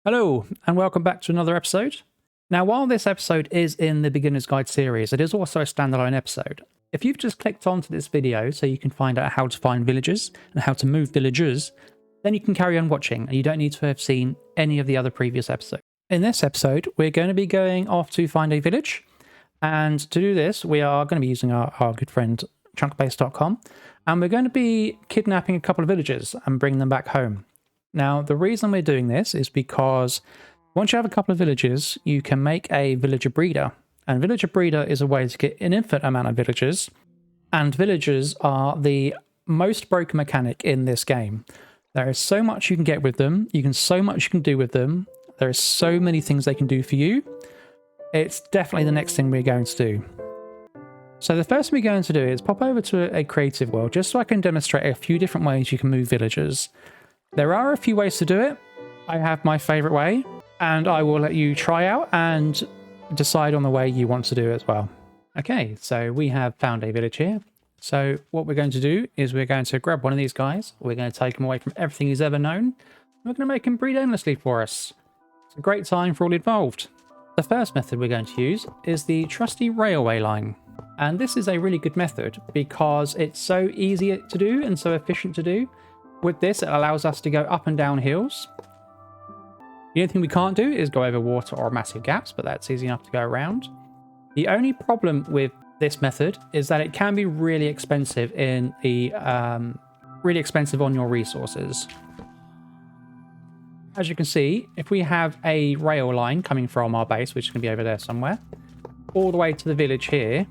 Hello, and welcome back to another episode. Now, while this episode is in the Beginner's Guide series, it is also a standalone episode. If you've just clicked onto this video so you can find out how to find villages and how to move villagers, then you can carry on watching and you don't need to have seen any of the other previous episodes. In this episode, we're going to be going off to find a village. And to do this, we are going to be using our good friend chunkbase.com, and we're going to be kidnapping a couple of villagers and bringing them back home. Now, the reason we're doing this is because once you have a couple of villagers, you can make a villager breeder. And villager breeder is a way to get an infinite amount of villagers. And villagers are the most broken mechanic in this game. There is so much you can get with them. So much you can do with them. There are so many things they can do for you. It's definitely the next thing we're going to do. So the first thing we're going to do is pop over to a creative world just so I can demonstrate a few different ways you can move villagers. There are a few ways to do it. I have my favorite way, and I will let you try out and decide on the way you want to do it as well. Okay, so we have found a village here. So what we're going to do is we're going to grab one of these guys. We're going to take him away from everything he's ever known. We're going to make him breed endlessly for us. It's a great time for all involved. The first method we're going to use is the trusty railway line. And this is a really good method because it's so easy to do and so efficient to do. With this, it allows us to go up and down hills. The only thing we can't do is go over water or massive gaps, but that's easy enough to go around. The only problem with this method is that it can be really expensive in the really expensive on your resources. As you can see, if we have a rail line coming from our base, which is going to be over there somewhere, all the way to the village here,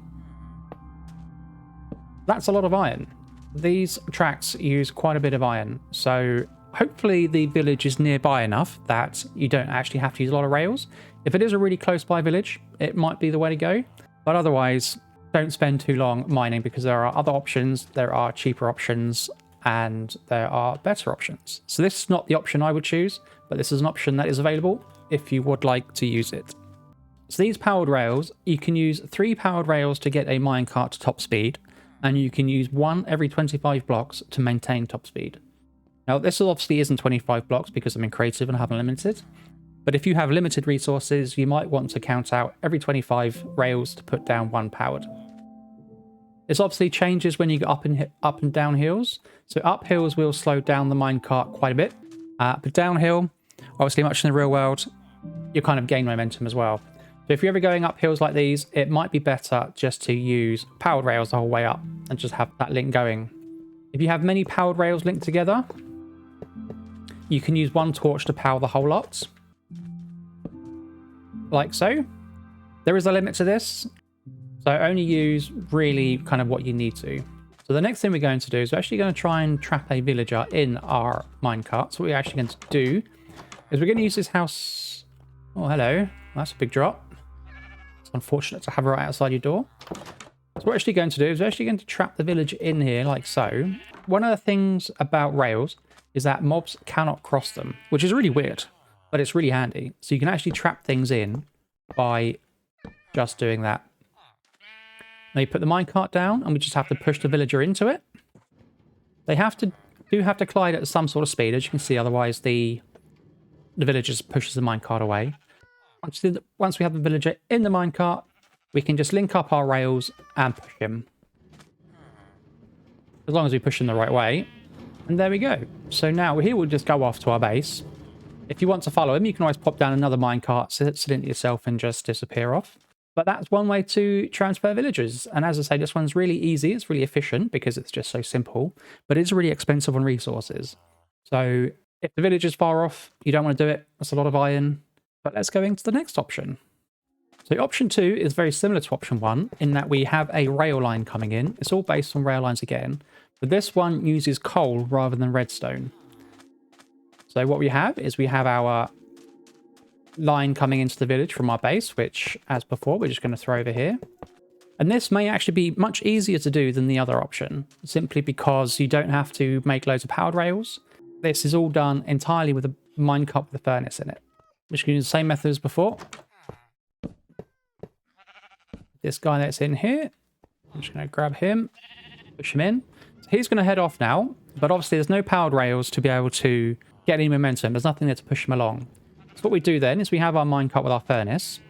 that's a lot of iron. These tracks use quite a bit of iron, so hopefully the village is nearby enough that you don't actually have to use a lot of rails. If it is a really close by village, it might be the way to go, but otherwise don't spend too long mining because there are other options, there are cheaper options, and there are better options. So this is not the option I would choose, but this is an option that is available if you would like to use it. So these powered rails, you can use 3 powered rails to get a minecart to top speed, and you can use 1 every 25 blocks to maintain top speed. Now, this obviously isn't 25 blocks because I'm in creative and have unlimited, but if you have limited resources, you might want to count out every 25 rails to put down 1 powered. This obviously changes when you go up and down hills. So up hills will slow down the minecart quite a bit, but downhill, obviously much in the real world, you kind of gain momentum as well. So if you're ever going up hills like these, it might be better just to use powered rails the whole way up and just have that link going. If you have many powered rails linked together, you can use 1 torch to power the whole lot. Like so. There is a limit to this, so only use really kind of what you need to. So the next thing we're going to do is we're actually going to try and trap a villager in our minecart. So what we're actually going to do is we're going to use this house. Oh, hello. That's a big drop. It's unfortunate to have right outside your door. So what we're actually going to do is we're actually going to trap the village in here like so. One of the things about rails is that mobs cannot cross them, which is really weird, but it's really handy. So you can actually trap things in by just doing that. Now you put the minecart down and we just have to push the villager into it. They do have to glide at some sort of speed, as you can see, otherwise the villager just pushes the minecart away. Once we have the villager in the minecart, we can just link up our rails and push him. As long as we push him the right way. And there we go. So now here we'll just go off to our base. If you want to follow him, you can always pop down another minecart, sit into yourself and just disappear off. But that's one way to transfer villagers. And as I say, this one's really easy. It's really efficient because it's just so simple. But it's really expensive on resources. So if the village is far off, you don't want to do it. That's a lot of iron. But let's go into the next option. So option 2 is very similar to option 1 in that we have a rail line coming in. It's all based on rail lines again. But this one uses coal rather than redstone. So what we have is we have our line coming into the village from our base, which, as before, we're just going to throw over here. And this may actually be much easier to do than the other option, simply because you don't have to make loads of powered rails. This is all done entirely with a minecart with a furnace in it. Which can use the same method as before. This guy that's in here, I'm just going to grab him, push him in. So he's going to head off now, but obviously there's no powered rails to be able to get any momentum. There's nothing there to push him along. So what we do then is we have our minecart with our furnace.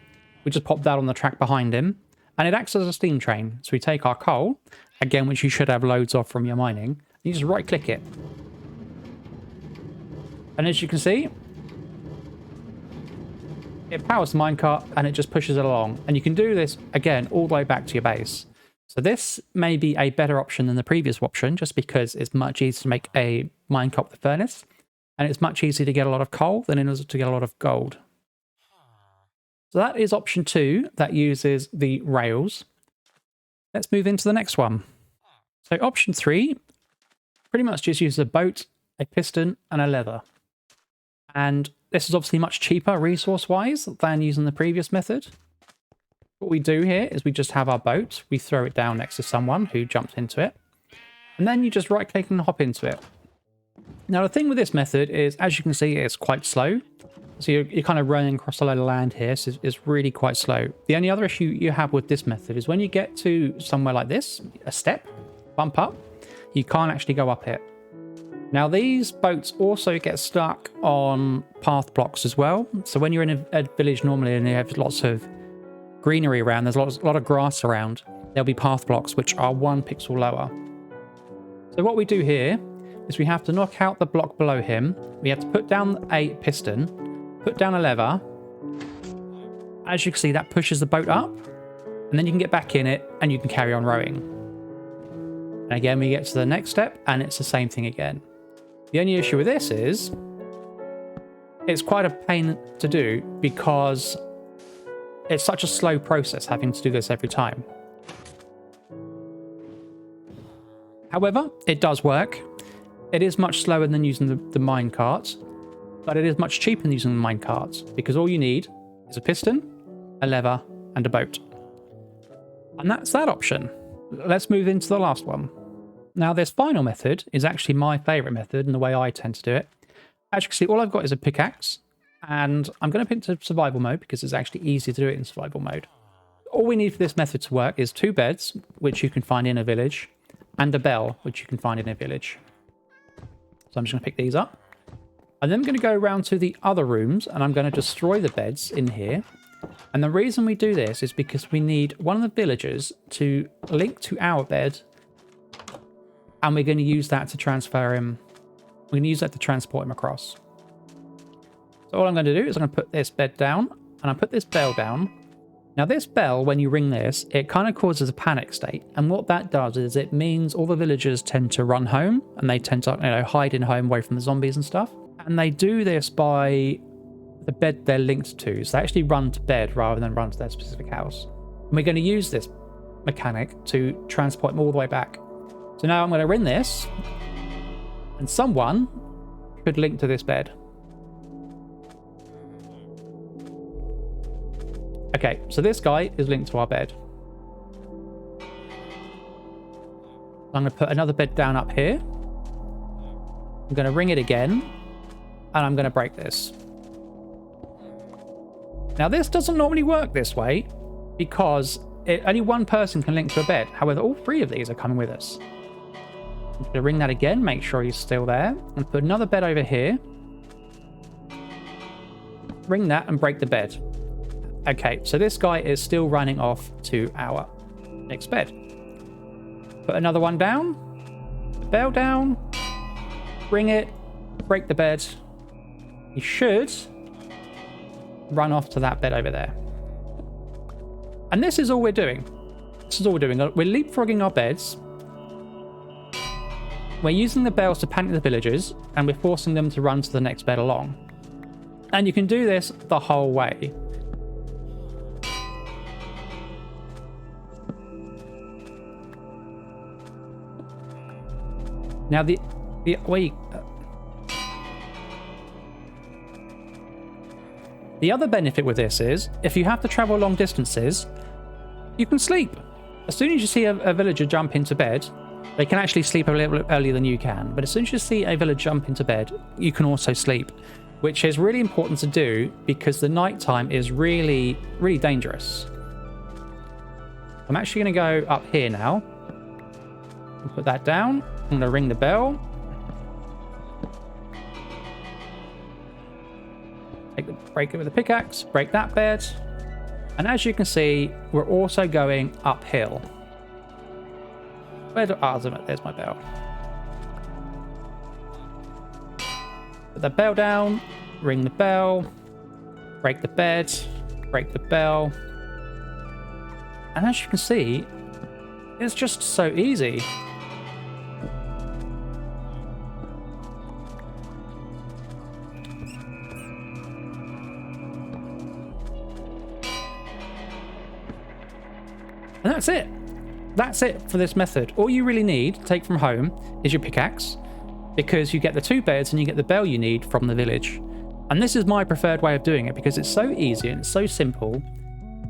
We just pop that on the track behind him, and it acts as a steam train. So we take our coal, again, which you should have loads of from your mining, and you just right-click it. And as you can see, it powers the minecart and it just pushes it along. And you can do this, again, all the way back to your base. So this may be a better option than the previous option, just because it's much easier to make a minecart with a furnace, and it's much easier to get a lot of coal than it is to get a lot of gold. So that is option 2 that uses the rails. Let's move into the next one. So option 3 pretty much just uses a boat, a piston, and a lever. And this is obviously much cheaper resource-wise than using the previous method. What we do here is we just have our boat, we throw it down next to someone who jumps into it, and then you just right-click and hop into it. Now the thing with this method is, as you can see, it's quite slow. So you're kind of running across a load of land here, so it's really quite slow. The only other issue you have with this method is when you get to somewhere like this, a step, bump up, you can't actually go up it. Now these boats also get stuck on path blocks as well. So when you're in a village normally and you have lots of greenery around, there's a lot of grass around, there'll be path blocks which are 1 pixel lower. So what we do here is we have to knock out the block below him. We have to put down a piston, put down a lever. As you can see, that pushes the boat up, and then you can get back in it and you can carry on rowing. And again, we get to the next step and it's the same thing again. The only issue with this is it's quite a pain to do because it's such a slow process having to do this every time. However, it does work. It is much slower than using the minecart, but it is much cheaper than using the minecart because all you need is a piston, a lever, and a boat. And that's that option. Let's move into the last one. Now, this final method is actually my favorite method and the way I tend to do it. As you can see, all I've got is a pickaxe, and I'm going to put it into survival mode because it's actually easier to do it in survival mode. All we need for this method to work is 2 beds, which you can find in a village, and a bell, which you can find in a village. So I'm just going to pick these up. And then I'm going to go around to the other rooms, and I'm going to destroy the beds in here. And the reason we do this is because we need one of the villagers to link to our bed, and we're going to use that to transfer him. We're going to use that to transport him across. So all I'm going to do is I'm going to put this bed down, and I put this bell down. Now this bell, when you ring this, it kind of causes a panic state. And what that does is it means all the villagers tend to run home, and they tend to hide in home away from the zombies and stuff. And they do this by the bed they're linked to. So they actually run to bed rather than run to their specific house. And we're going to use this mechanic to transport them all the way back. So now I'm going to ring this, and someone could link to this bed. Okay, so this guy is linked to our bed. I'm going to put another bed down up here. I'm going to ring it again, and I'm going to break this. Now, this doesn't normally work this way because only one person can link to a bed. However, all 3 of these are coming with us. I'm going to ring that again, make sure he's still there, and put another bed over here. Ring that and break the bed. Okay, so this guy is still running off to our next bed. Put another one down. The bell down. Ring it. Break the bed. He should run off to that bed over there. And this is all we're doing. This is all we're doing. We're leapfrogging our beds. We're using the bells to panic the villagers, and we're forcing them to run to the next bed along. And you can do this the whole way. Now the other benefit with this is, if you have to travel long distances, you can sleep. As soon as you see a villager jump into bed, they can actually sleep a little bit earlier than you can. But as soon as you see a villager jump into bed, you can also sleep, which is really important to do because the nighttime is really, really dangerous. I'm actually going to go up here now. Put that down. I'm going to ring the bell. break it with a pickaxe, break that bed. And as you can see, we're also going uphill. Where do... Ah, there's my bell. Put the bell down, ring the bell, break the bed, break the bell. And as you can see, it's just so easy. And that's it. That's it for this method. All you really need to take from home is your pickaxe, because you get the 2 beds and you get the bell you need from the village. And this is my preferred way of doing it because it's so easy and it's so simple,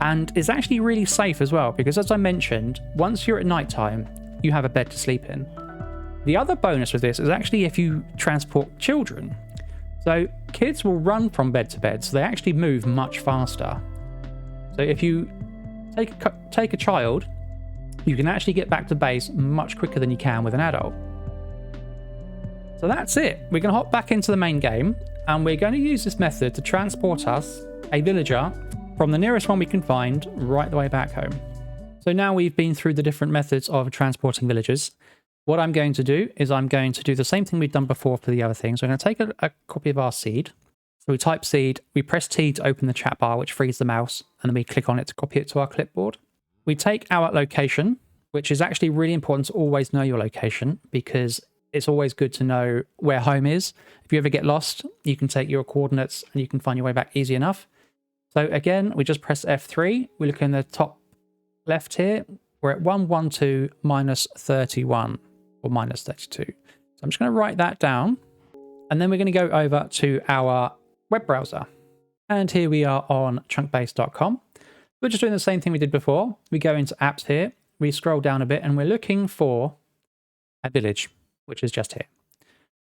and it's actually really safe as well, because as I mentioned, once you're at nighttime, you have a bed to sleep in. The other bonus with this is actually if you transport children. So kids will run from bed to bed, so they actually move much faster. So if you take a child, you can actually get back to base much quicker than you can with an adult. So that's it. We're going to hop back into the main game, and we're going to use this method to transport us, a villager, from the nearest one we can find right the way back home. So now we've been through the different methods of transporting villagers. What I'm going to do is I'm going to do the same thing we've done before for the other things. So I'm going to take a copy of our seed. So we type seed, we press T to open the chat bar, which frees the mouse, and then we click on it to copy it to our clipboard. We take our location, which is actually really important to always know your location, because it's always good to know where home is. If you ever get lost, you can take your coordinates and you can find your way back easy enough. So again, we just press F3. We look in the top left here. We're at 112 minus 31 or minus 32. So I'm just going to write that down. And then we're going to go over to our web browser. And here we are on chunkbase.com. We're just doing the same thing we did before. We go into apps here. We scroll down a bit and we're looking for a village, which is just here.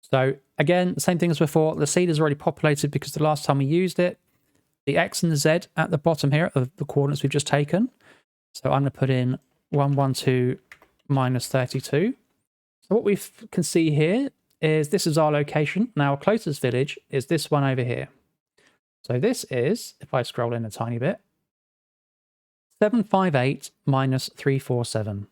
So again, same thing as before. The seed is already populated because the last time we used it. The X and the Z at the bottom here are the coordinates we've just taken. So I'm going to put in 112 minus 32. So what we can see here is this is our location. Now our closest village is this one over here. So this is, if I scroll in a tiny bit, 758 minus 347.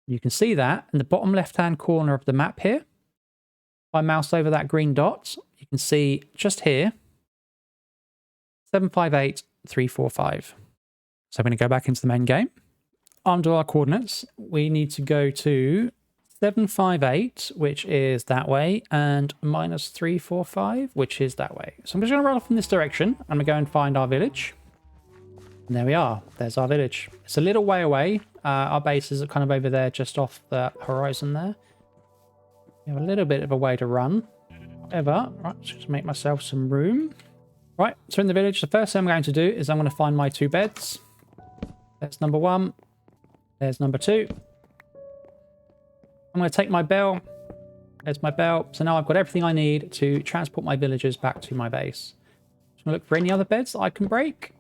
You can see that in the bottom left-hand corner of the map here. If I mouse over that green dot, you can see just here, 758, 345. So I'm going to go back into the main game. Under our coordinates, we need to go to 758, which is that way, and minus 345, which is that way. So I'm just going to run off in this direction. I'm going to go and find our village. And there we are. There's our village. It's a little way away. Our base is kind of over there, just off the horizon there. We have a little bit of a way to run. However, right, let's just make myself some room. Right, so in the village, the first thing I'm going to do is I'm going to find my 2 beds. There's number 1. There's number 2. I'm going to take my bell. There's my bell. So now I've got everything I need to transport my villagers back to my base. I'm going to look for any other beds that I can break.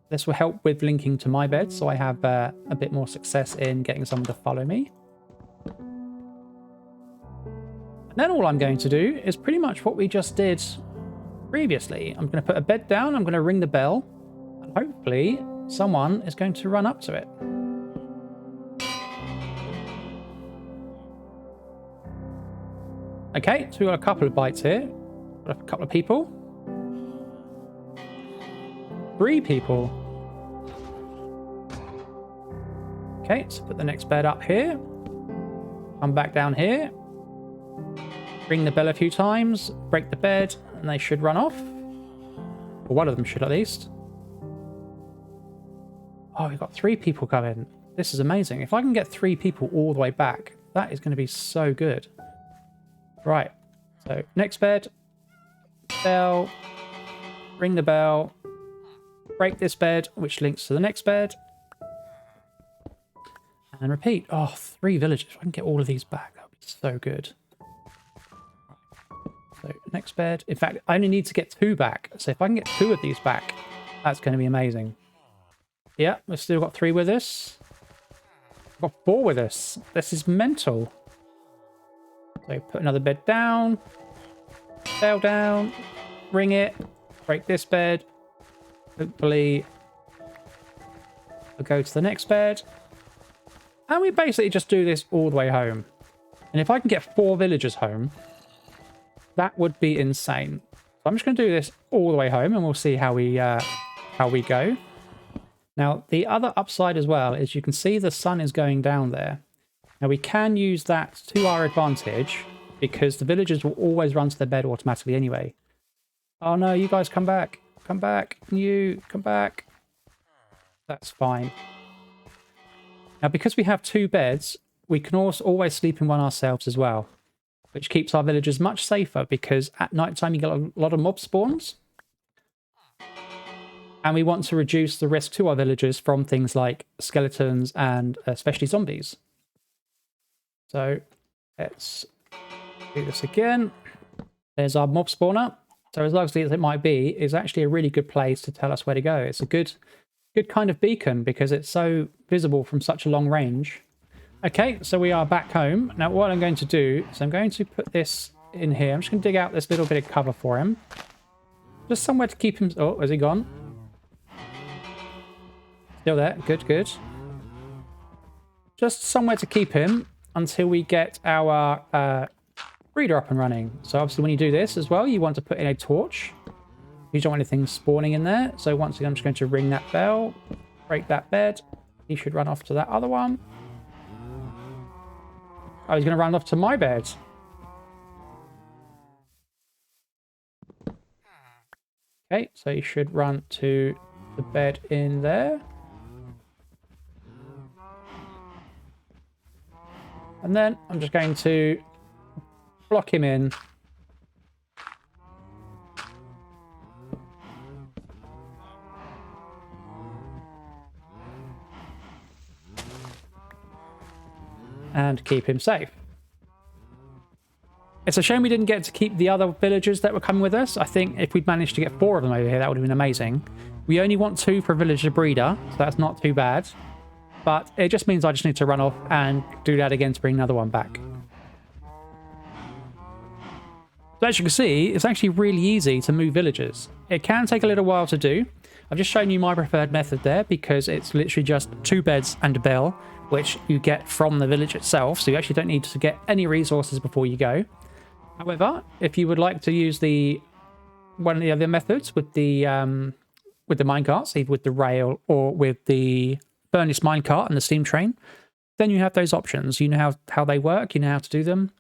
This will help with linking to my bed, so I have a bit more success in getting someone to follow me. And then all I'm going to do is pretty much what we just did previously. I'm going to put a bed down, I'm going to ring the bell, and hopefully someone is going to run up to it. Okay, so we've got a couple of bites here. Got a couple of people. 3 people. Okay, so put the next bed up here. Come back down here. Ring the bell a few times. Break the bed, and they should run off. Or one of them should at least. Oh, we've got 3 people coming. This is amazing. If I can get 3 people all the way back, that is going to be so good. Right. So, next bed. Bell. Ring the bell. Break this bed, which links to the next bed. And repeat. Oh, 3 villagers. If I can get all of these back, that would be so good. So, next bed. In fact, I only need to get 2 back. So if I can get 2 of these back, that's going to be amazing. Yeah, we've still got 3 with us. We've got 4 with us. This is mental. So put another bed down. Bell down. Ring it. break this bed. Hopefully, we'll go to the next bed. And we basically just do this all the way home. And if I can get 4 villagers home, that would be insane. So I'm just going to do this all the way home, and we'll see how we go. Now, the other upside as well is you can see the sun is going down there. Now, we can use that to our advantage because the villagers will always run to their bed automatically anyway. Oh no, you guys come back. Come back. You come back. That's fine. Now, because we have 2 beds, we can also always sleep in one ourselves as well, which keeps our villagers much safer because at night time you get a lot of mob spawns. And we want to reduce the risk to our villagers from things like skeletons and especially zombies. So let's do this again. There's our mob spawner. So as lovely as it might be, it's actually a really good place to tell us where to go. It's a good kind of beacon because it's so visible from such a long range. Okay, so we are back home. Now what I'm going to do is I'm going to put this in here. I'm just going to dig out this little bit of cover for him. Just somewhere to keep him... Oh, has he gone? Still there. Good, good. Just somewhere to keep him until we get our breeder up and running. So obviously when you do this as well, you want to put in a torch. You don't want anything spawning in there. So once again, I'm just going to ring that bell, break that bed. He should run off to that other one. Oh, he's going to run off to my bed. Okay, so he should run to the bed in there. And then I'm just going to block him in. And keep him safe. It's a shame we didn't get to keep the other villagers that were coming with us. I think if we'd managed to get 4 of them over here, that would have been amazing. We only want 2 per villager breeder, so that's not too bad. But it just means I just need to run off and do that again to bring another one back. So as you can see, it's actually really easy to move villagers. It can take a little while to do. I've just shown you my preferred method there because it's literally just 2 beds and a bell, which you get from the village itself. So you actually don't need to get any resources before you go. However, if you would like to use one of the other methods with the minecarts, either with the rail or with the furnace minecart and the steam train, then you have those options. You know how they work, you know how to do them.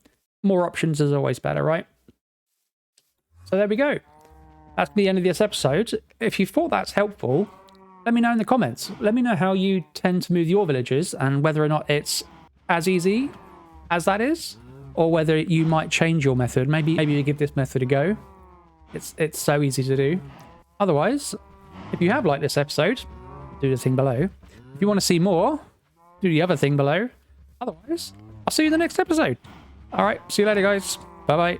More options is always better, right? So there we go. That's the end of this episode. If you thought that's helpful, let me know in the comments. Let me know how you tend to move your villagers and whether or not it's as easy as that is, or whether you might change your method. Maybe you give this method a go. It's so easy to do. Otherwise, if you have liked this episode, do the thing below. If you want to see more, do the other thing below. Otherwise, I'll see you in the next episode. All right, see you later, guys. Bye-bye.